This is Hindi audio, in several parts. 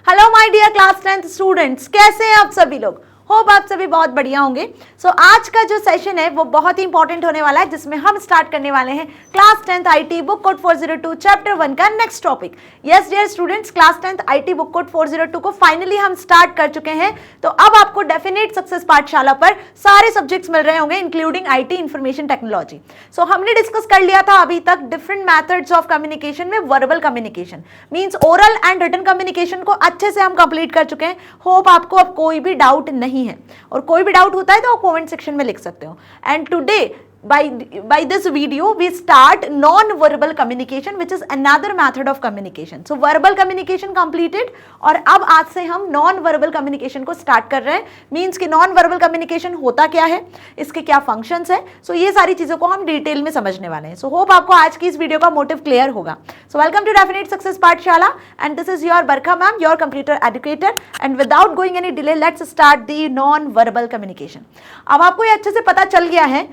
Hello my dear class 10th students, कैसे हैं आप सभी लोग। होप आप सभी बहुत बढ़िया होंगे। सो आज का जो सेशन है वो बहुत ही इंपॉर्टेंट होने वाला है, जिसमें हम स्टार्ट करने वाले हैं class 10th IT book code 402 chapter 1 का next topic. Yes dear students, class 10th IT book code 402 को फाइनली हम स्टार्ट कर चुके हैं। तो अब आपको डेफिनेट सक्सेस पाठशाला पर सारे सब्जेक्ट्स मिल रहे होंगे, including IT information technology. So हमने डिस्कस कर लिया था अभी तक डिफरेंट मेथड्स ऑफ कम्युनिकेशन में verbal communication means oral and written communication को अच्छे से हम कंप्लीट कर चुके हैं। होप आपको अब कोई भी डाउट नहीं है, और कोई भी डाउट होता है तो आप कमेंट सेक्शन में लिख सकते हो। And today by this video we start non-verbal communication, which is another method of communication. So verbal communication completed, और अब आज से हम non-verbal communication को start कर रहे हैं। मीन्स कि non-verbal communication होता क्या है, इसके क्या functions है, so ये सारी चीजों को हम डिटेल में समझने वाले हैं। So hope आपको आज की इस वीडियो का मोटिव क्लियर होगा। So welcome to Definite Success पाठशाला, and this is your Barkha ma'am, your computer educator, and without going any delay, let's start the non-verbal communication. अब आपको ये अच्छे से पता चल गया है,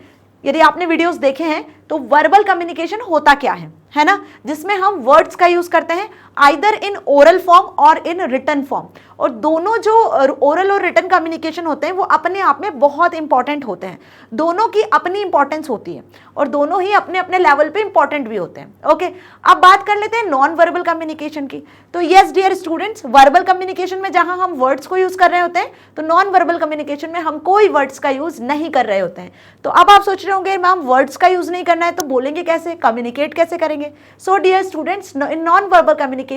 यदि आपने वीडियोस देखे हैं तो वर्बल कम्युनिकेशन होता क्या है ना, जिसमें हम वर्ड्स का यूज करते हैं आइदर इन ओरल फॉर्म और इन रिटन फॉर्म। और दोनों जो ओरल और रिटन कम्युनिकेशन होते हैं वो अपने आप में बहुत इंपॉर्टेंट होते हैं। दोनों की अपनी इंपॉर्टेंस होती है और दोनों ही अपने अपने लेवल पे इंपॉर्टेंट भी होते हैं। ओके, अब बात कर लेते हैं नॉन वर्बल कम्युनिकेशन की। तो yes dear students, verbal communication में जहां हम वर्ड्स को यूज कर रहे होते हैं, तो नॉन वर्बल कम्युनिकेशन में हम कोई वर्ड्स का यूज नहीं कर रहे होते हैं। तो अब आप सोच रहे होंगे मैम वर्ड्स का यूज नहीं करना है तो बोलेंगे कैसे, कम्युनिकेट कैसे करेंगे। So dear students, in non verbal communication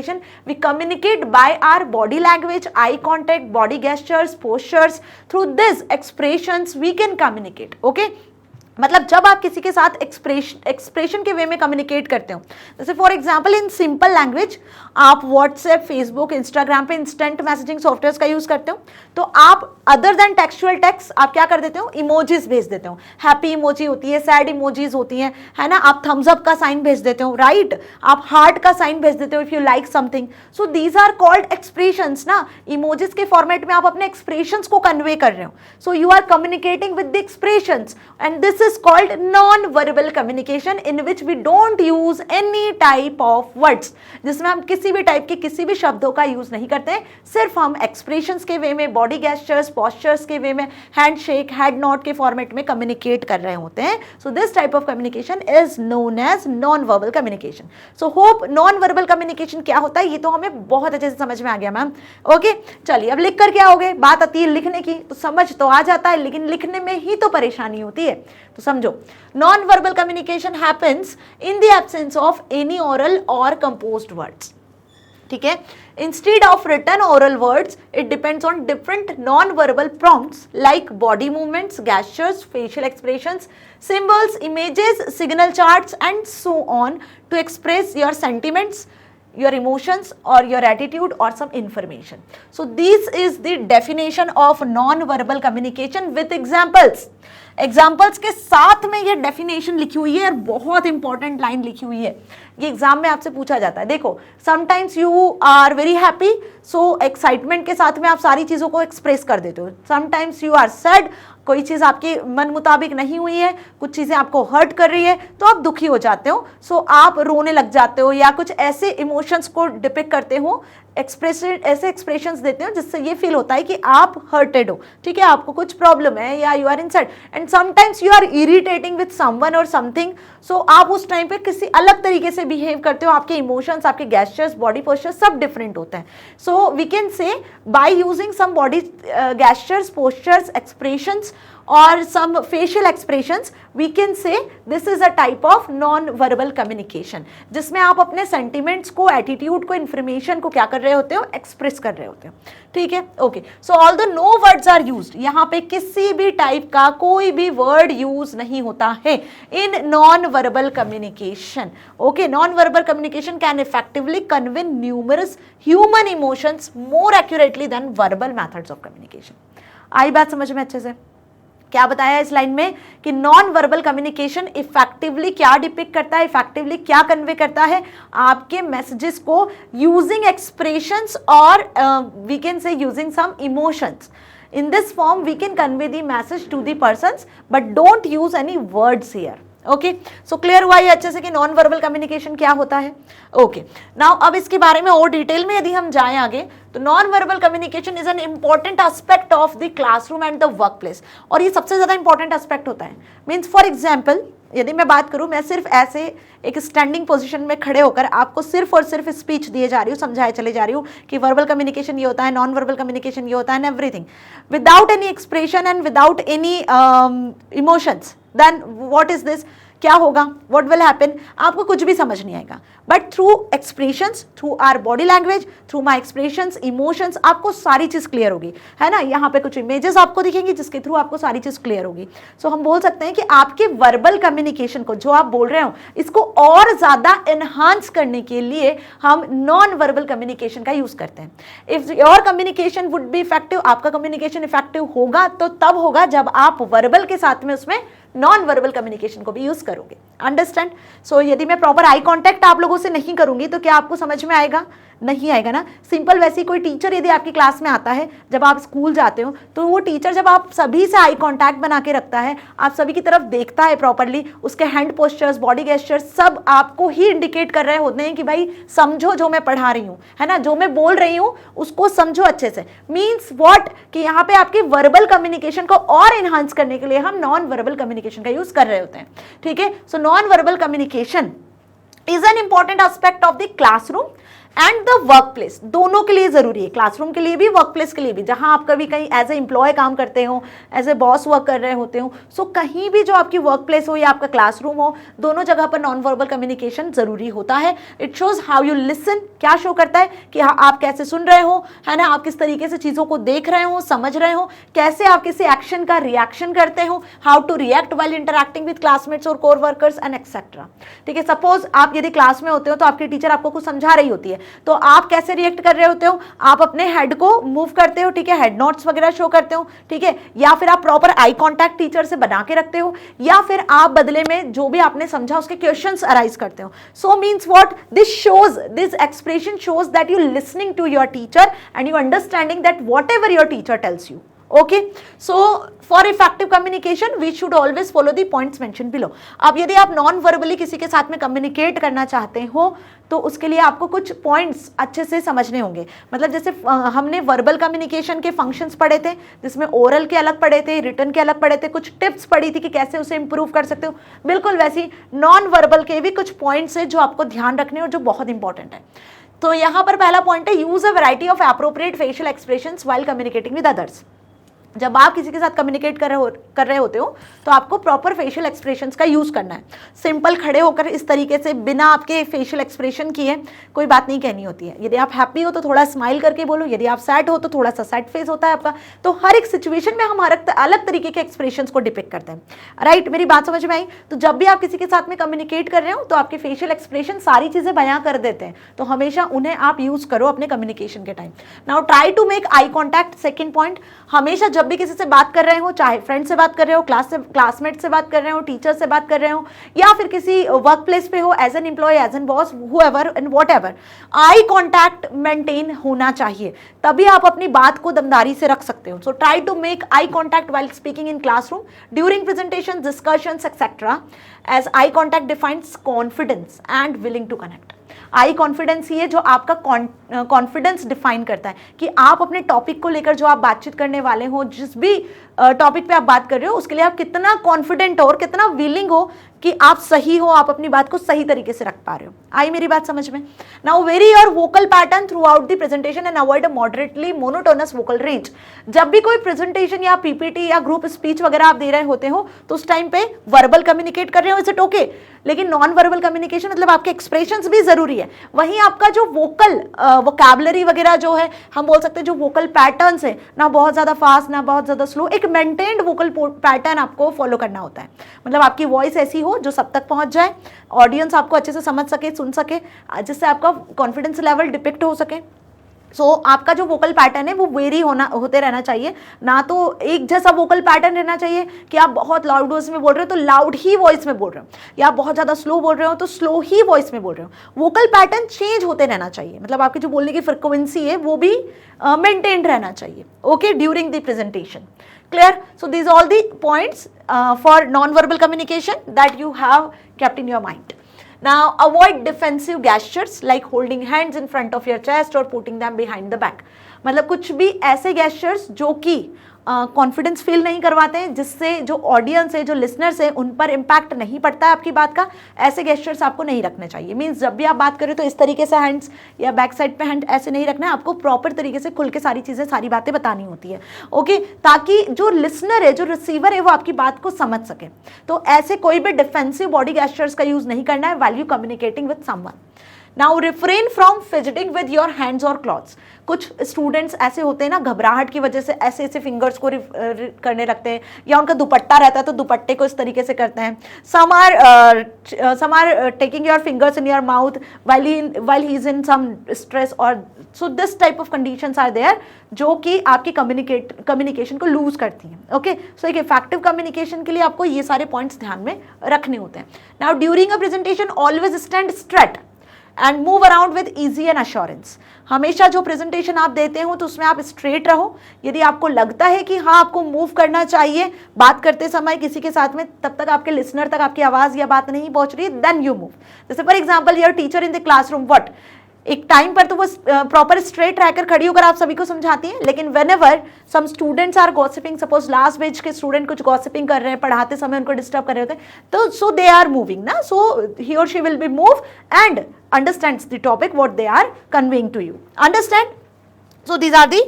we communicate by our body language, eye contact, body gestures, postures. Through these expressions we can communicate. Okay, मतलब जब आप किसी के साथ एक्सप्रेशन के वे में कम्युनिकेट करते हो, जैसे for example in simple language आप व्हाट्सएप, फेसबुक, इंस्टाग्राम पे इंस्टेंट मैसेजिंग सॉफ्टवेयर का यूज करते हो, तो आप अदर देन टेक्सचुअल टेक्स्ट आप क्या कर देते हो, इमोजीज भेज देते हो। हैप्पी इमोजी होती है, सैड इमोजीज होती हैं, है ना, आप थम्स अप का साइन भेज देते हो, राइट, आप हार्ट का साइन भेज देते हो if you like something. So these are called expressions ना, इमोजीज के फॉर्मेट में आप अपने एक्सप्रेशंस को कन्वे कर रहे हो। So you are communicating with the expressions, and this is called non-verbal communication in which we don't use any type of words, जिसमें हम किसी भी टाइप के किसी भी शब्दों का यूज नहीं करते हैं, सिर्फ हम एक्सप्रेशंस के वे में, बॉडी गेस्चर्स, पोस्चर्स के वे में, हैंडशेक, हेड नॉड के फॉर्मेट में कम्युनिकेट कर रहे होते हैं। So this type of communication is known as non verbal communication. So hope non verbal communication क्या होता है ये तो हमें बहुत अच्छे से समझ में आ गया मैम। ओके, चलिए अब लिख कर क्या हो गए, बात आती है लिखने की, तो समझ तो आ जाता है लेकिन लिखने में ही तो परेशानी होती है। तो समझो, non verbal communication happens in the absence of any oral और कंपोज्ड वर्ड्स। ठीक है, instead of written oral words it depends on different non verbal prompts like body movements, gestures, facial expressions, symbols, images, signal charts and so on to express your sentiments, your emotions or your attitude or some information. So this is the definition of non-verbal communication with examples. Examples के साथ में ये डेफिनेशन लिखी हुई है और बहुत इंपॉर्टेंट लाइन लिखी हुई है, ये एग्जाम में आपसे पूछा जाता है। देखो, sometimes you are very happy, so excitement के साथ में आप सारी चीज़ों को एक्सप्रेस कर देते हो। समटाइम्स यू आर सैड, कोई चीज़ आपके मन मुताबिक नहीं हुई है, कुछ चीज़ें आपको हर्ट कर रही है तो आप दुखी हो जाते हो, सो आप रोने लग जाते हो या कुछ ऐसे इमोशंस को डिपिक्ट करते हो, एक्सप्रेशन, ऐसे एक्सप्रेशंस देते हो जिससे ये फील होता है कि आप हर्टेड हो, ठीक है, आपको कुछ प्रॉब्लम है या you are in sad, and sometimes you are irritating with someone और समथिंग, सो आप उस टाइम पे किसी अलग तरीके से बिहेव करते हो, आपके इमोशंस, आपके गेस्चर्स, बॉडी पोस्चर्स सब डिफरेंट होते हैं। So we can say by using some body gestures, postures, expressions or some facial expressions, we can say this is a type of non-verbal communication, जिसमें आप अपने sentiments को, attitude को, information को क्या कर रहे होते हो, express कर रहे होते हो। ठीक है, okay. So although no words are used, यहाँ पे किसी भी टाइप का कोई भी वर्ड यूज नहीं होता है in non-verbal communication. Okay, non-verbal communication can effectively convey numerous human emotions more accurately than verbal methods of communication. आई बात समझ में अच्छे से? क्या बताया इस लाइन में कि नॉन वर्बल कम्युनिकेशन इफेक्टिवली क्या डिपिक्ट करता है, इफेक्टिवली क्या कन्वे करता है, आपके मैसेजेस को यूजिंग एक्सप्रेशंस और we can say using some emotions. In this form we can convey the message to the persons but don't use any words here. Okay, so clear हुआ ये अच्छे से कि नॉन वर्बल कम्युनिकेशन क्या होता है। ओके, नाउ अब इसके बारे में और डिटेल में यदि हम जाएं आगे तो non verbal communication is an important aspect of the classroom and the work place, और ये सबसे ज्यादा इंपॉर्टेंट एस्पेक्ट होता है। मीन्स फॉर एग्जाम्पल यदि मैं बात करूं, मैं सिर्फ ऐसे एक स्टैंडिंग पोजीशन में खड़े होकर आपको सिर्फ और सिर्फ स्पीच दिए जा रही हूँ, समझाए चले जा रही हूँ कि वर्बल कम्युनिकेशन ये होता है, नॉन वर्बल कम्युनिकेशन ये होता है, and everything without any expression and without any emotions, then what is this, क्या होगा, व्हाट विल हैपन, आपको कुछ भी समझ नहीं आएगा। But through expressions, through our body language, through my expressions, emotions, आपको सारी चीज क्लियर होगी, है ना। यहाँ पे कुछ इमेजेस आपको दिखेंगी जिसके थ्रू आपको सारी चीज क्लियर होगी। सो हम बोल सकते हैं कि आपके वर्बल कम्युनिकेशन को, जो आप बोल रहे हो, इसको और ज्यादा एनहांस करने के लिए हम नॉन वर्बल कम्युनिकेशन का यूज करते हैं। If your communication would be effective, आपका कम्युनिकेशन इफेक्टिव होगा तो तब होगा जब आप वर्बल के साथ में उसमें नॉन वर्बल कम्युनिकेशन को भी यूज करोगे। अंडरस्टैंड। सो यदि मैं प्रॉपर आई कांटेक्ट आप लोगों से नहीं करूंगी तो क्या आपको समझ में आएगा? नहीं आएगा ना। सिंपल वैसे कोई टीचर यदि आपकी क्लास में आता है, जब आप स्कूल जाते हो, तो वो टीचर जब आप सभी से आई कांटेक्ट बना के रखता है, आप सभी की तरफ देखता है प्रॉपरली, उसके हैंड पोस्चर्स, बॉडी गेस्चर्स सब आपको ही इंडिकेट कर रहे होते हैं कि भाई समझो जो मैं पढ़ा रही हूँ, है ना, जो मैं बोल रही हूँ उसको समझो अच्छे से। मीन्स व्हाट कि यहाँ पे आपके वर्बल कम्युनिकेशन को और एनहांस करने के लिए हम नॉन वर्बल कम्युनिकेशन का यूज कर रहे होते हैं। ठीक है। So non verbal communication is an important aspect of the classroom and the work place. दोनों के लिए जरूरी है, क्लासरूम के लिए भी, वर्क प्लेस के लिए भी। जहां आप कभी कहीं एज ए एम्प्लॉय काम करते हो, एज ए बॉस वर्क कर रहे होते हो, सो कहीं भी जो आपकी वर्क प्लेस हो या आपका क्लासरूम हो, दोनों जगह पर नॉन वर्बल कम्युनिकेशन जरूरी होता है। It shows how you listen. क्या शो करता है कि आप कैसे सुन रहे हो, है ना, आप किस तरीके से चीजों को देख रहे हो, समझ रहे हो, कैसे आप किसी एक्शन का रिएक्शन करते हो, how to react while interacting with classmates और कोर वर्कर्स एंड एक्सेट्रा। ठीक है। सपोज आप यदि क्लास में होते हो तो आपकी टीचर आपको कुछ समझा रही होती है, तो आप कैसे रिएक्ट कर रहे होते हो? आप अपने हेड को मूव करते हो, ठीक है, हेड नोट्स वगैरह शो करते हो, ठीक है, या फिर आप प्रॉपर आई कांटेक्ट टीचर से बना के रखते हो, या फिर आप बदले में जो भी आपने समझा उसके क्वेश्चंस अराइज करते हो। सो means what, this expression shows that you listening to your teacher and you understanding that whatever your teacher tells you. Okay, so for effective communication we should always follow the points mentioned below. अब यदि आप नॉन वर्बली किसी के साथ में कम्युनिकेट करना चाहते हो तो उसके लिए आपको कुछ पॉइंट्स अच्छे से समझने होंगे। मतलब जैसे हमने वर्बल कम्युनिकेशन के फंक्शंस पढ़े थे, जिसमें ओरल के अलग पढ़े थे, रिटन के अलग पढ़े थे, कुछ टिप्स पढ़ी थी कि कैसे उसे इंप्रूव कर सकते हो। बिल्कुल वैसी नॉन वर्बल के भी कुछ पॉइंट्स है जो आपको ध्यान रखने और जो बहुत इंपॉर्टेंट है। तो यहाँ पर पहला पॉइंट है, use a variety of appropriate facial expressions while communicating with others. जब आप किसी के साथ कम्युनिकेट कर रहे होते हो तो आपको प्रॉपर फेशियल एक्सप्रेशंस का यूज करना है। सिंपल खड़े होकर इस तरीके से बिना आपके फेशियल एक्सप्रेशन किए कोई बात नहीं कहनी होती है। यदि आप हैप्पी हो तो थोड़ा स्माइल करके बोलो, यदि आप सैड हो तो थोड़ा सा सैड फेस होता है आपका। तो हर एक सिचुएशन में हम अलग तरीके के एक्सप्रेशंस को डिपिक्ट करते हैं। राइट, मेरी बात समझ में आई? तो जब भी आप किसी के साथ में कम्युनिकेट कर रहे हो तो आपके फेशियल एक्सप्रेशन सारी चीजें बयां कर देते हैं, तो हमेशा उन्हें आप यूज करो अपने कम्युनिकेशन के time. Now try to make eye contact. Second point, हमेशा जब भी किसी से बात कर रहे हो, चाहे फ्रेंड से बात कर रहे हो, क्लासमेट से बात कर रहे हो, टीचर से बात कर रहे हो, या फिर किसी वर्क प्लेस पे हो, as an employee, as an boss, however and whatever, eye contact maintain होना चाहिए, तभी आप अपनी बात को दमदारी से रख सकते हो। So try to make eye contact while speaking in classroom, during presentation, discussions etcetera, as eye contact defines confidence and willing to connect. Eye confidence ही है जो आपका कॉन्फिडेंस डिफाइन करता है कि आप अपने टॉपिक को लेकर जो आप बातचीत करने वाले हो, जिस भी टॉपिक पे आप बात कर रहे हो, उसके लिए आप कितना कॉन्फिडेंट हो और कितना विलिंग हो कि आप सही हो, आप अपनी बात को सही तरीके से रख पा रहे हो। आई मेरी बात समझ में? Now very your vocal pattern through out the presentation and avoid a moderately monotonous vocal range. जब भी कोई प्रेजेंटेशन या पीपीटी या ग्रुप स्पीच वगैरह आप दे रहे होते हो तो उस टाइम पे वर्बल कम्युनिकेट कर रहे हो, इज इट ओके, लेकिन नॉन वर्बल कम्युनिकेशन मतलब आपके एक्सप्रेशंस भी जरूरी है। वहीं आपका जो वोकल वोकैबुलरी वगैरह जो है, हम बोल सकते हैं जो वोकल पैटर्न्स है, ना बहुत ज्यादा फास्ट ना बहुत ज्यादा स्लो, एक मेंटेन्ड वोकल पैटर्न आपको फॉलो करना होता है। मतलब आपकी वॉइस ऐसी हो जो सब तक पहुंच जाए, ऑडियंस आपको अच्छे से समझ सके, सुन सके, जिससे आपका कॉन्फिडेंस लेवल डिपिक्ट हो सके। सो आपका जो वोकल पैटर्न है वो वेरी होते रहना चाहिए, ना तो एक जैसा वोकल पैटर्न रहना चाहिए कि आप बहुत लाउड वॉइस में बोल रहे हो तो लाउड ही वॉइस में बोल रहे हो, या आप बहुत ज़्यादा स्लो बोल रहे हो तो स्लो ही वॉइस में बोल रहे हो। वोकल पैटर्न चेंज होते रहना चाहिए, मतलब आपकी जो बोलने की फ्रिक्वेंसी है वो भी मेंटेन्ड रहना चाहिए, okay, during the presentation. Clear? So these all the points for non-verbal communication that you have kept in your mind. Now avoid defensive gestures like holding hands in front of your chest or putting them behind the back. मतलब कुछ भी ऐसे gestures जो कि कॉन्फिडेंस फील नहीं करवाते हैं, जिससे जो ऑडियंस है, जो लिसनर्स है, उन पर इम्पैक्ट नहीं पड़ता है आपकी बात का, ऐसे गेस्चर्स आपको नहीं रखने चाहिए। मीन्स जब भी आप बात करें तो इस तरीके से हैंड्स या बैक साइड पे हैंड ऐसे नहीं रखना है, आपको प्रॉपर तरीके से खुल के सारी चीज़ें, सारी बातें बतानी होती है। ओके, ताकि जो लिसनर है, जो रिसीवर है, वो आपकी बात को समझ सके। तो ऐसे कोई भी डिफेंसिव बॉडी गेस्चर्स का यूज नहीं करना है while you communicating with someone. Now refrain from fidgeting with your hands और क्लॉथ्स। कुछ स्टूडेंट्स ऐसे होते हैं ना, घबराहट की वजह से ऐसे ऐसे फिंगर्स को करने रखते हैं, या उनका दुपट्टा रहता है तो दुपट्टे को इस तरीके से करते हैं। Some are taking your fingers in your mouth while he is in some stress, और so this type of conditions are there जो कि आपकी कम्युनिकेशन को लूज करती हैं। ओके, सो एक इफेक्टिव कम्युनिकेशन के लिए आपको ये सारे पॉइंट्स ध्यान में रखने होते हैं। Now during a presentation always stand straight and move around with easy and assurance. हमेशा जो प्रेजेंटेशन आप देते हो तो उसमें आप स्ट्रेट रहो। यदि आपको लगता है कि हाँ आपको मूव करना चाहिए बात करते समय किसी के साथ में, तब तक आपके लिसनर तक आपकी आवाज़ या बात नहीं पहुंच रही है, देन यू मूव। जैसे for example your teacher in the classroom, what, एक टाइम पर तो वो प्रॉपर स्ट्रेट रहकर खड़ी होकर आप सभी को समझाती हैं, लेकिन whenever some students are gossiping, suppose last bench के स्टूडेंट कुछ गॉसिपिंग कर रहे हैं, पढ़ाते समय उनको डिस्टर्ब कर रहे होते हैं, तो सो दे आर मूविंग ना, सो ही और she will be move and understands the topic what they are conveying to you. Understand? So these are the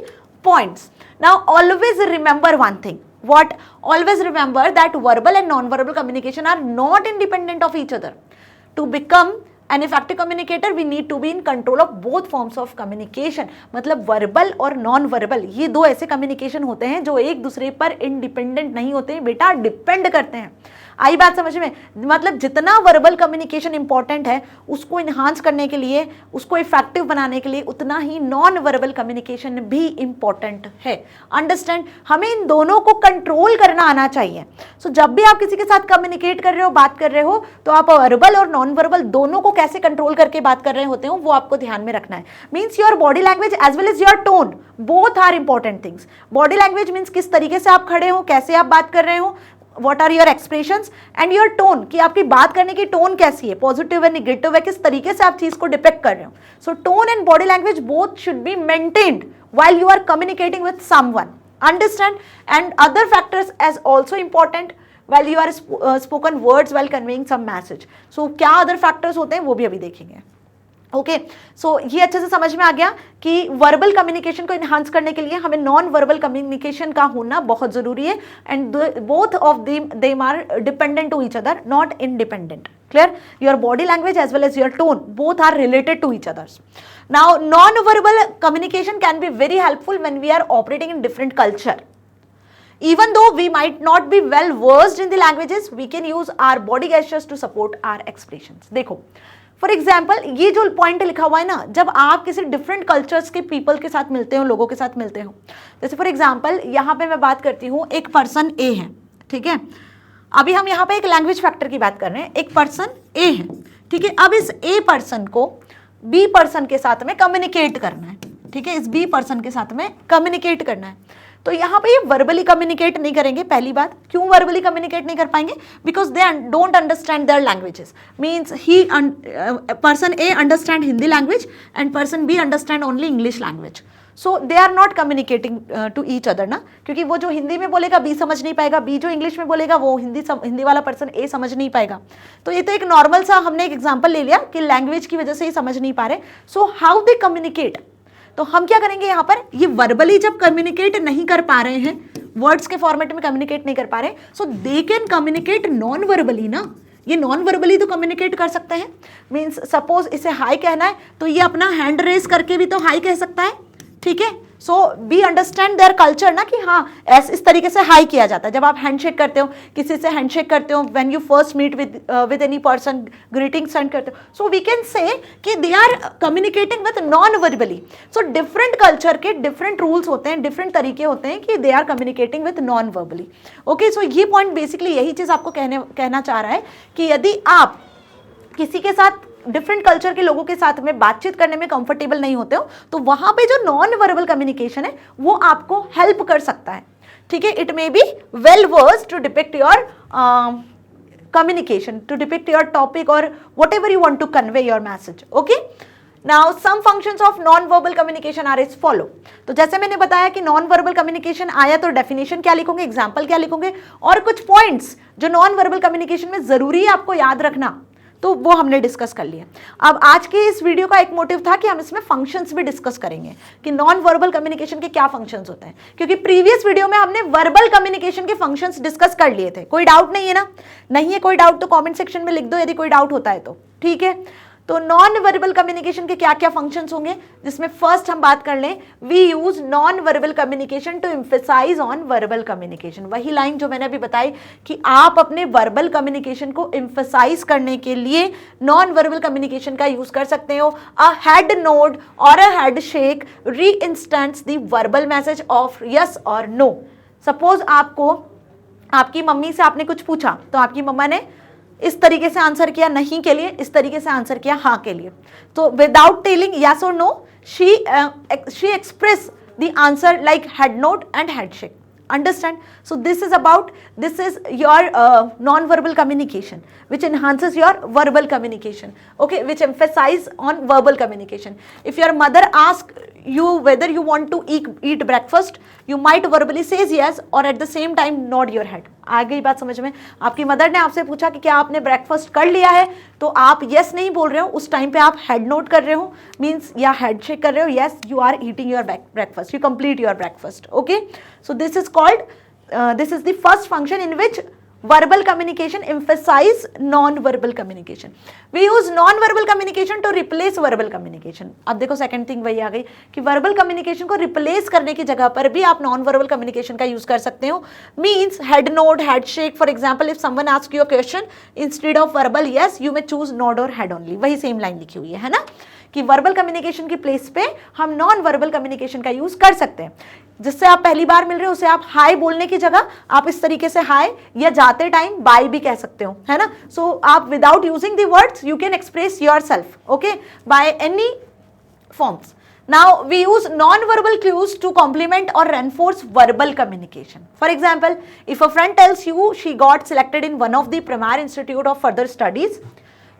points. Now always remember one thing. What? Always remember that verbal and non-verbal communication are not independent of each other. To become an effective communicator we need to be in control of both forms of communication. मतलब वर्बल और नॉन वर्बल ये दो ऐसे कम्युनिकेशन होते हैं जो एक दूसरे पर इंडिपेंडेंट नहीं होते हैं बेटा, डिपेंड करते हैं। आई बात समझ में? मतलब जितना वर्बल कम्युनिकेशन इंपॉर्टेंट है उसको इन्हांस करने के लिए, उसको इफेक्टिव बनाने के लिए, उतना ही नॉन वर्बल कम्युनिकेशन भी इंपॉर्टेंट है। अंडरस्टैंड? हमें इन दोनों को कंट्रोल करना आना चाहिए। सो जब भी आप किसी के साथ कम्युनिकेट कर रहे हो, बात कर रहे हो, तो आप वर्बल और नॉन वर्बल दोनों को कैसे कंट्रोल करके बात कर रहे होते हो वो आपको ध्यान में रखना है। Means your body language as well as your tone, both are important things. Body language means किस तरीके से आप खड़े हो, कैसे आप बात कर रहे हो, what are your expressions, and your tone, कि आपकी बात करने की टोन कैसी है, पॉजिटिव है, निगेटिव है, किस तरीके से आप चीज को डिपेक्ट कर रहे हो। So tone and body language both should be maintained while you are communicating with someone. Understand? And other factors as also important while you are spoken words while conveying some message. So क्या other factors होते हैं वो भी अभी देखेंगे। ओके, सो ये अच्छे से समझ में आ गया कि वर्बल कम्युनिकेशन को इन्हांस करने के लिए हमें नॉन वर्बल कम्युनिकेशन का होना बहुत जरूरी है, and both of them are dependent to each other, not independent. Clear? Your body language as well as your tone both are related to each others. Now non verbal communication can be very helpful when we are operating in different culture. Even though we might not be well versed in the languages, we can use our body gestures to support our expressions. देखो, फॉर एग्जाम्पल ये जो पॉइंट लिखा हुआ है ना, जब आप किसी डिफरेंट कल्चर्स के पीपल के साथ मिलते हो, लोगों के साथ मिलते हो, जैसे फॉर एग्जाम्पल यहाँ पे मैं बात करती हूँ, एक पर्सन ए है, ठीक है, अभी हम यहाँ पे एक लैंग्वेज फैक्टर की बात कर रहे हैं, एक पर्सन ए है, ठीक है, अब इस ए पर्सन को बी पर्सन के साथ में कम्युनिकेट करना है, ठीक है, इस बी पर्सन के साथ में कम्युनिकेट करना है, तो यहाँ पे ये वर्बली कम्युनिकेट नहीं करेंगे। पहली बात, क्यों वर्बली कम्युनिकेट नहीं कर पाएंगे? Because they don't understand their languages. Means he person A understand Hindi language and person B understand only English language, so they are not communicating to each other ना, क्योंकि वो जो हिंदी में बोलेगा बी समझ नहीं पाएगा, बी जो इंग्लिश में बोलेगा वो हिंदी वाला पर्सन ए समझ नहीं पाएगा। तो ये तो एक नॉर्मल सा हमने एक एग्जाम्पल ले लिया कि लैंग्वेज की वजह से ही समझ नहीं पा रहे। सो हाउ दे कम्युनिकेट, तो हम क्या करेंगे यहाँ पर, ये वर्बली जब कम्युनिकेट नहीं कर पा रहे हैं, वर्ड्स के फॉर्मेट में कम्युनिकेट नहीं कर पा रहे, so they can communicate non verbally ना, ये नॉन वर्बली तो कम्युनिकेट कर सकते हैं। मीन्स सपोज इसे हाई कहना है तो ये अपना हैंड रेस करके भी तो हाई कह सकता है, ठीक है। सो बी अंडरस्टैंड देयर कल्चर ना, कि हाँ इस तरीके से हाई किया जाता है जब आप हैंडशेक करते हो, किसी से हैंडशेक करते हो, when you first meet with any person, greeting send करते हो, सो वी कैन से कि they are communicating with non verbally. So different culture के डिफरेंट रूल्स होते हैं, डिफरेंट तरीके होते हैं कि they are communicating with non verbally. Okay, so ये पॉइंट बेसिकली यही चीज आपको कहना चाह रहा है कि यदि आप किसी के साथ डिफरेंट कल्चर के लोगों के साथ में बातचीत करने में कंफर्टेबल नहीं होते हो, तो वहां पे जो नॉन वर्बल कम्युनिकेशन है वो आपको हेल्प कर सकता है, ठीक है। It may be well versed to depict your communication to depict your topic or whatever you want to convey your message. Okay, now some functions of non-verbal communication are as follow. तो जैसे मैंने बताया कि non-verbal communication आया तो definition क्या लिखोगे, example क्या लिखोगे, और कुछ points जो non-verbal communication में जरूरी है आपको याद रखना, तो वो हमने डिस्कस कर लिया। अब आज के इस वीडियो का एक मोटिव था कि हम इसमें फंक्शंस भी डिस्कस करेंगे कि नॉन वर्बल कम्युनिकेशन के क्या फंक्शंस होते हैं, क्योंकि प्रीवियस वीडियो में हमने वर्बल कम्युनिकेशन के फंक्शंस डिस्कस कर लिए थे। कोई डाउट नहीं है ना? नहीं है कोई डाउट तो कमेंट सेक्शन में लिख दो यदि कोई डाउट होता है तो, ठीक है। तो नॉन वर्बल कम्युनिकेशन के क्या क्या फंक्शंस होंगे, जिसमें फर्स्ट हम बात कर लें, we use non verbal communication to emphasize on verbal communication. वही लाइन जो मैंने अभी बताई कि आप अपने वर्बल कम्युनिकेशन को एम्फसाइज करने के लिए नॉन वर्बल कम्युनिकेशन का यूज कर सकते हो। अ हेड नोड और अ हेड शेक री instants the verbal message of yes और नो। सपोज आपको आपकी मम्मी से आपने कुछ पूछा तो आपकी मम्मा ने इस तरीके से आंसर किया नहीं के लिए, इस तरीके से आंसर किया हाँ के लिए। तो विदाउट टेलिंग यस और no she express the answer like head nod and head shake. Understand? So this is your non-verbal communication, which enhances your verbal communication. Okay, which emphasize on verbal communication. If your mother asks you whether you want to eat breakfast, you might verbally say yes or at the same time nod your head. आ गई बात समझ में? आपकी मदर ने आपसे पूछा कि क्या आपने ब्रेकफास्ट कर लिया है, तो आप यस नहीं बोल रहे हो, उस टाइम पे आप हेड नोट कर रहे हो, मीन्स या हेड शेक कर रहे हो, yes you are eating your breakfast, you complete your breakfast. Okay, so this is called this is the first function in which verbal communication emphasize non-verbal communication. We use non-verbal communication to replace verbal communication. अब देखो सेकंड थिंग वही आ गई कि वर्बल कम्युनिकेशन को रिप्लेस करने की जगह पर भी आप नॉन वर्बल कम्युनिकेशन का यूज कर सकते हो। Means head nod, head shake. For example if someone ask you a question instead of verbal yes you may choose node और हेड ओनली। वही सेम लाइन लिखी हुई है ना, कि वर्बल कम्युनिकेशन की प्लेस पे हम नॉन वर्बल कम्युनिकेशन का यूज कर सकते हैं। जिससे आप पहली बार मिल रहे हो उसे आप हाय बोलने की जगह आप इस तरीके से हाय, या जाते टाइम बाय भी कह सकते हो, है ना। सो आप without using the words you can express yourself, okay, by any forms. Now we use non-verbal cues to complement or reinforce verbal communication. For example, if a friend tells you she got selected in one of the premier institute of further studies,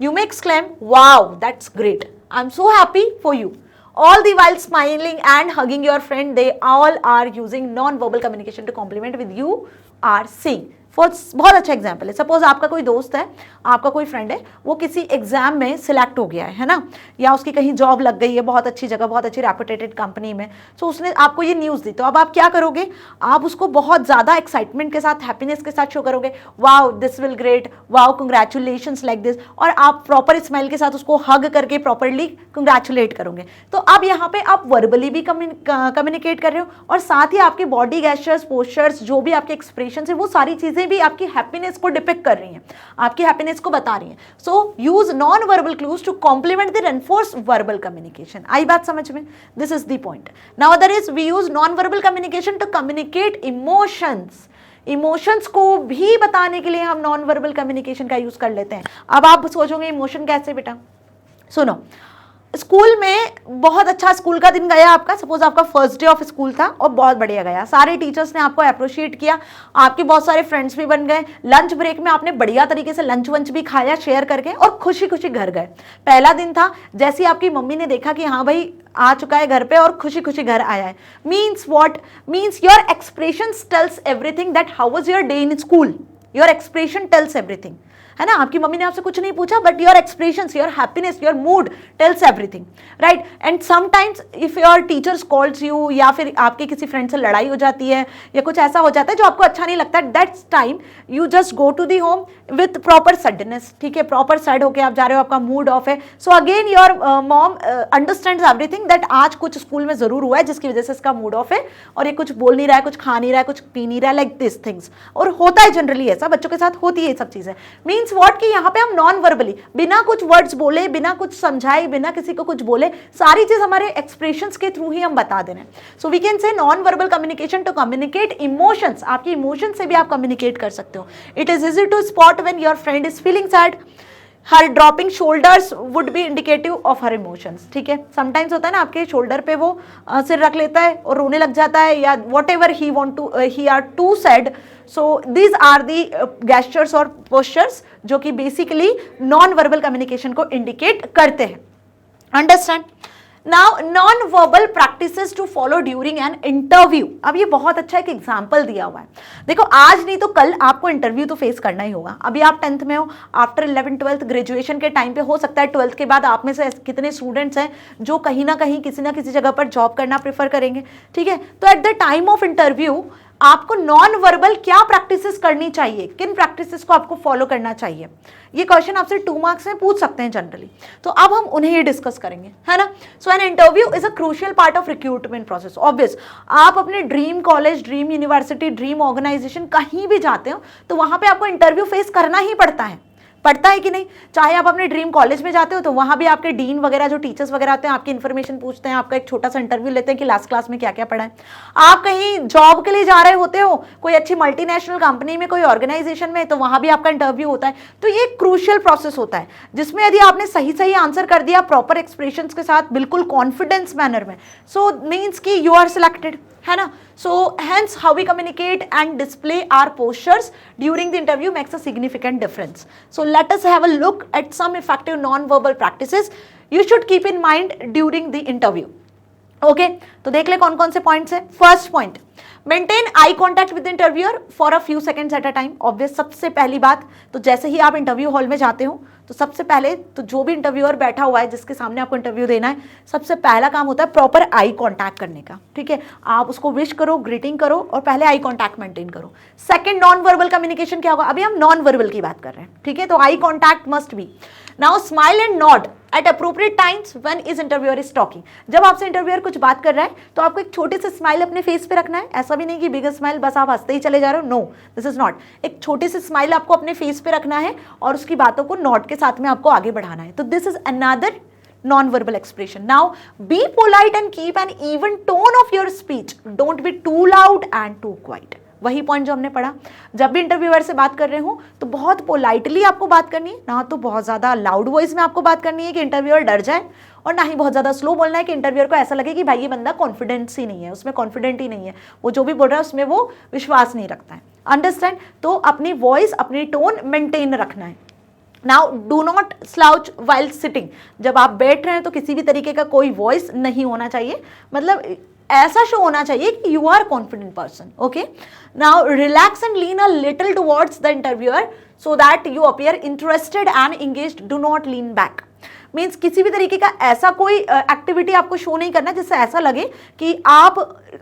you may exclaim, "Wow, that's great! I'm so happy for you." All the while smiling and hugging your friend, they all are using non-verbal communication to complement with you are saying. बहुत अच्छा एग्जाम्पल है। सपोज आपका कोई दोस्त है, आपका कोई फ्रेंड है, वो किसी एग्जाम में सिलेक्ट हो गया है ना, या उसकी कहीं जॉब लग गई है बहुत अच्छी जगह, बहुत अच्छी रेपुटेटेड कंपनी में। सो उसने आपको ये न्यूज़ दी, तो अब आप क्या करोगे, आप उसको बहुत ज़्यादा एक्साइटमेंट के साथ, हैप्पीनेस के साथ शो करोगे, wow this will great, wow congratulations like this, और आप प्रॉपर स्माइल के साथ उसको हग करके प्रॉपरली कंग्रेचुलेट करोगे। तो अब यहाँ पे आप वर्बली भी कम्युनिकेट कर रहे हो, और साथ ही आपके बॉडी गेस्चर्स, पोस्चर्स, जो भी आपके एक्सप्रेशन है, वो सारी चीज़ें भी आपकी हैप्पीनेस को डिपिक्ट कर रही हैं, आपकी हैप्पीनेस को बता रही हैं। So use non verbal clues to complement the reinforce verbal communication. आई बात समझ में? This is the point. Now other is we use non verbal communication to communicate emotions. Emotions को भी बताने के लिए हम नॉन वर्बल कम्युनिकेशन का यूज कर लेते हैं। अब आप सोचोगे इमोशन कैसे बेटा? सुनो, स्कूल में बहुत अच्छा स्कूल का दिन गया आपका, सपोज आपका फर्स्ट डे ऑफ स्कूल था और बहुत बढ़िया गया, सारे टीचर्स ने आपको अप्रिशिएट किया, आपके बहुत सारे फ्रेंड्स भी बन गए, लंच ब्रेक में आपने बढ़िया तरीके से लंच वंच भी खाया शेयर करके, और खुशी खुशी घर गए। पहला दिन था, जैसे ही आपकी मम्मी ने देखा कि हाँ भाई आ चुका है घर पे और खुशी खुशी घर आया है, means what, means your expression tells everything that how was your day in school. Your expression tells everything, है ना। आपकी मम्मी ने आपसे कुछ नहीं पूछा, but your expressions, your happiness, your mood tells everything, right. And sometimes if your teachers calls you, या फिर आपके किसी फ्रेंड से लड़ाई हो जाती है या कुछ ऐसा हो जाता है जो आपको अच्छा नहीं लगता, that's time you just go to the home with proper sadness, ठीक है, प्रॉपर सैड होकर आप जा रहे हो, आपका मूड ऑफ है। So again your mom understands everything that आज कुछ स्कूल में जरूर हुआ है जिसकी वजह से इसका मूड ऑफ है, और ये कुछ बोल नहीं रहा है, कुछ खा नहीं रहा है, कुछ पी नहीं रहा है, लाइक दिस थिंग्स। और होता है जनरली ऐसा, बच्चों के साथ होती है ये सब चीजें। मीन्स व्हाट कि यहाँ पे हम नॉन वर्बली, बिना कुछ वर्ड्स बोले, बिना कुछ समझाए, बिना किसी को कुछ बोले, सारी चीज हमारे एक्सप्रेशंस के थ्रू ही हम बता दे रहे हैं। So we can say non verbal communication to communicate emotions. आपकी इमोशन से भी आप कम्युनिकेट कर सकते हो। It is easy to spot when your friend is feeling sad, her dropping shoulders would be indicative of her emotions, ठीक है। समटाइम्स होता है ना, आपके शोल्डर पे वो सिर रख लेता है और रोने लग जाता है, या whatever he want to, he are too sad so these are the gestures और पोस्चर्स जो कि बेसिकली नॉन वर्बल कम्युनिकेशन को इंडिकेट करते हैं। Understand? Now non verbal practices to follow during an interview. अब ये बहुत अच्छा एक एग्जाम्पल दिया हुआ है। देखो आज नहीं तो कल आपको इंटरव्यू तो फेस करना ही होगा। अभी आप 10th में हो, आफ्टर 11th 12th ग्रेजुएशन के टाइम पे हो सकता है 12th के बाद आप में से कितने स्टूडेंट्स हैं जो कहीं ना कहीं किसी ना किसी जगह पर जॉब करना प्रेफर करेंगे, ठीक है। तो at the time of interview आपको नॉन वर्बल क्या प्रैक्टिसेस करनी चाहिए, किन प्रैक्टिसेस को आपको फॉलो करना चाहिए, ये क्वेश्चन आपसे 2 मार्क्स में पूछ सकते हैं जनरली। तो अब हम उन्हें ही डिस्कस करेंगे, है ना। So an interview is a crucial part of recruitment process. Obvious, आप अपने dream college, dream university, dream organisation कहीं भी जाते हो तो वहां पे आपको इंटरव्यू फेस करना ही पड़ता है कि नहीं। चाहे आप अपने ड्रीम कॉलेज में जाते हो तो वहां भी आपके डीन वगैरह जो टीचर्स वगैरह आते हैं आपकी इन्फॉर्मेशन पूछते हैं, आपका एक छोटा सा इंटरव्यू लेते हैं कि लास्ट क्लास में क्या क्या पढ़ा है। आप कहीं जॉब के लिए जा रहे होते हो, कोई अच्छी मल्टीनेशनल कंपनी में, कोई ऑर्गेनाइजेशन में, तो वहां भी आपका इंटरव्यू होता है। तो ये क्रूशियल प्रोसेस होता है जिसमें यदि आपने सही आंसर कर दिया प्रॉपर एक्सप्रेशंस के साथ, बिल्कुल कॉन्फिडेंस मैनर में, सो मीन्स कि यू आर सिलेक्टेड, है ना। सो hence how we communicate and display our postures during the interview makes a significant difference. So let us have a look at some effective non-verbal practices you should keep in mind during the interview. Okay तो देख ले कौन कौन से पॉइंट्स है। First point, maintain eye contact with interviewer for a few seconds at a time. Obvious, सबसे पहली बात तो जैसे ही आप इंटरव्यू हॉल में जाते हो तो सबसे पहले तो जो भी इंटरव्यूअर बैठा हुआ है जिसके सामने आपको इंटरव्यू देना है, सबसे पहला काम होता है प्रॉपर आई कॉन्टैक्ट करने का, ठीक है। आप उसको विश करो, ग्रीटिंग करो और पहले आई कॉन्टैक्ट मेंटेन करो। सेकंड, नॉन वर्बल कम्युनिकेशन क्या होगा, अभी हम नॉन वर्बल की बात कर रहे हैं, ठीक है। तो eye contact must be. Now smile and nod at appropriate times when is interviewer is talking. जब आपसे इंटरव्यूअर कुछ बात कर रहा है तो आपको एक छोटी सी स्माइल अपने फेस पे रखना है। ऐसा भी नहीं कि बिग स्माइल बस आप हंसते ही चले जा रहे हो, नो दिस इज नॉट। एक छोटी सी स्माइल आपको अपने फेस पे रखना है और उसकी बातों को नॉड के साथ में आपको आगे बढ़ाना है। तो this is another non-verbal expression. Now be polite and keep an even tone of your speech. Don't be too loud and too quiet. वही पॉइंट जो हमने पढ़ा, जब भी इंटरव्यूअर से बात कर रहे हो तो बहुत पोलाइटली आपको बात करनी है, ना तो बहुत ज्यादा लाउड वॉइस में आपको बात करनी है कि इंटरव्यूअर डर जाए, और ना ही बहुत ज्यादा स्लो बोलना है कि इंटरव्यूअर को ऐसा लगे कि भाई ये बंदा कॉन्फिडेंस ही नहीं है, उसमें कॉन्फिडेंट ही नहीं है, वो जो भी बोल रहा है उसमें वो विश्वास नहीं रखता है। अंडरस्टैंड? तो अपनी वॉइस, अपनी टोन मेंटेन रखना है। Now do not slouch while sitting. जब आप बैठ रहे हैं तो किसी भी तरीके का कोई वॉइस नहीं होना चाहिए, मतलब ऐसा शो होना चाहिए कि you are confident person. Okay, now relax and lean a little towards the interviewer so that you appear interested and engaged. Do not lean back. Means किसी भी तरीके का ऐसा कोई एक्टिविटी आपको शो नहीं करना जिससे ऐसा लगे कि आप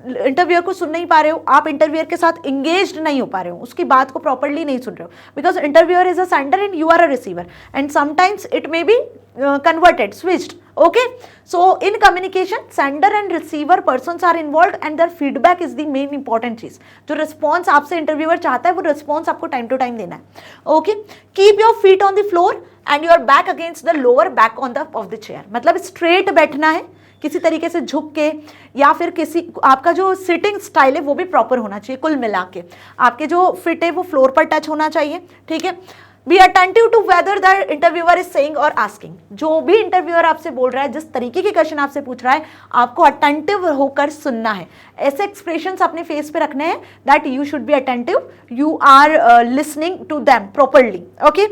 इंटरव्यूअर को सुन नहीं पा रहे हो, आप इंटरव्यूअर के साथ इंगेज्ड नहीं हो पा रहे हो, उसकी बात को प्रॉपर्ली नहीं सुन रहे हो, because interviewer is a sender and you are a receiver and sometimes it may be converted, switched. Okay, so in communication sender and receiver persons are involved and their feedback is the main important चीज। जो रिस्पॉन्स आपसे इंटरव्यूअर चाहता है वो रिस्पॉन्स आपको टाइम टू टाइम देना है। Okay, keep your feet on the floor and your back against the lower back on the of the chair. मतलब स्ट्रेट बैठना है, किसी तरीके से झुक के, या फिर किसी आपका जो सिटिंग स्टाइल है वो भी प्रॉपर होना चाहिए। कुल मिला के आपके जो फिट है वो फ्लोर पर टच होना चाहिए, ठीक है। Be attentive to whether the interviewer is saying और आस्किंग। जो भी इंटरव्यूअर आपसे बोल रहा है, जिस तरीके के क्वेश्चन आपसे पूछ रहा है, आपको अटेंटिव होकर सुनना है। ऐसे एक्सप्रेशंस अपने फेस पे रखने हैं that you should be attentive, you are listening to them properly. Okay,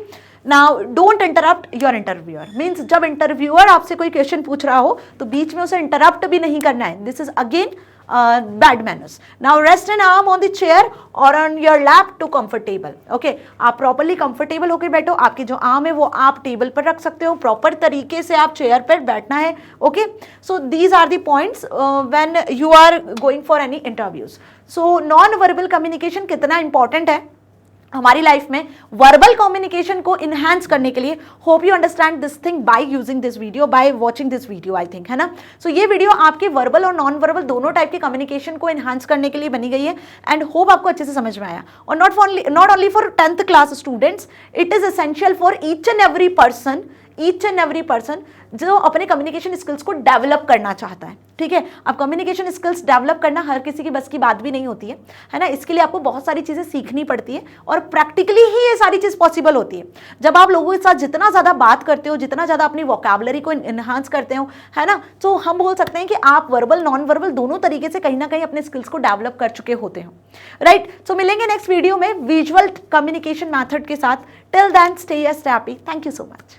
now don't interrupt your interviewer. Means जब इंटरव्यूअर आपसे कोई क्वेश्चन पूछ रहा हो तो बीच में उसे इंटरप्ट भी नहीं करना है। This is again bad manners. Now rest an arm on the chair or on your lap to comfortable. Okay, आप properly comfortable होकर बैठो, आपकी जो आर्म है वो आप टेबल पर रख सकते हो, प्रॉपर तरीके से आप चेयर पर बैठना है। Okay, so these are the points when you are going for any interviews. So non-verbal communication कितना important है हमारी लाइफ में वर्बल कम्युनिकेशन को इनहैंस करने के लिए। Hope you understand this thing by using this video, by watching this video, I think, है ना। सो ये वीडियो आपके वर्बल और नॉन वर्बल दोनों टाइप के कम्युनिकेशन को इनहैंस करने के लिए बनी गई है एंड होप आपको अच्छे से समझ में आया। और not only for 10th class students, it is essential for each and every person each and every person जो अपने कम्युनिकेशन स्किल्स को डेवलप करना चाहता है, ठीक है। अब कम्युनिकेशन स्किल्स डेवलप करना हर किसी की बस की बात भी नहीं होती है ना। इसके लिए आपको बहुत सारी चीज़ें सीखनी पड़ती है और प्रैक्टिकली ही ये सारी चीज़ पॉसिबल होती है। जब आप लोगों के साथ जितना ज़्यादा बात करते हो, जितना ज़्यादा अपनी वोकैबुलरी को इन्हांस करते हो, है ना, तो हम बोल सकते हैं कि आप वर्बल नॉन वर्बल दोनों तरीके से कहीं ना कहीं अपने स्किल्स को डेवलप कर चुके होते हो, राइट। सो मिलेंगे नेक्स्ट वीडियो में विजुअल कम्युनिकेशन मैथड के साथ। Till then stay happy. Thank you so much.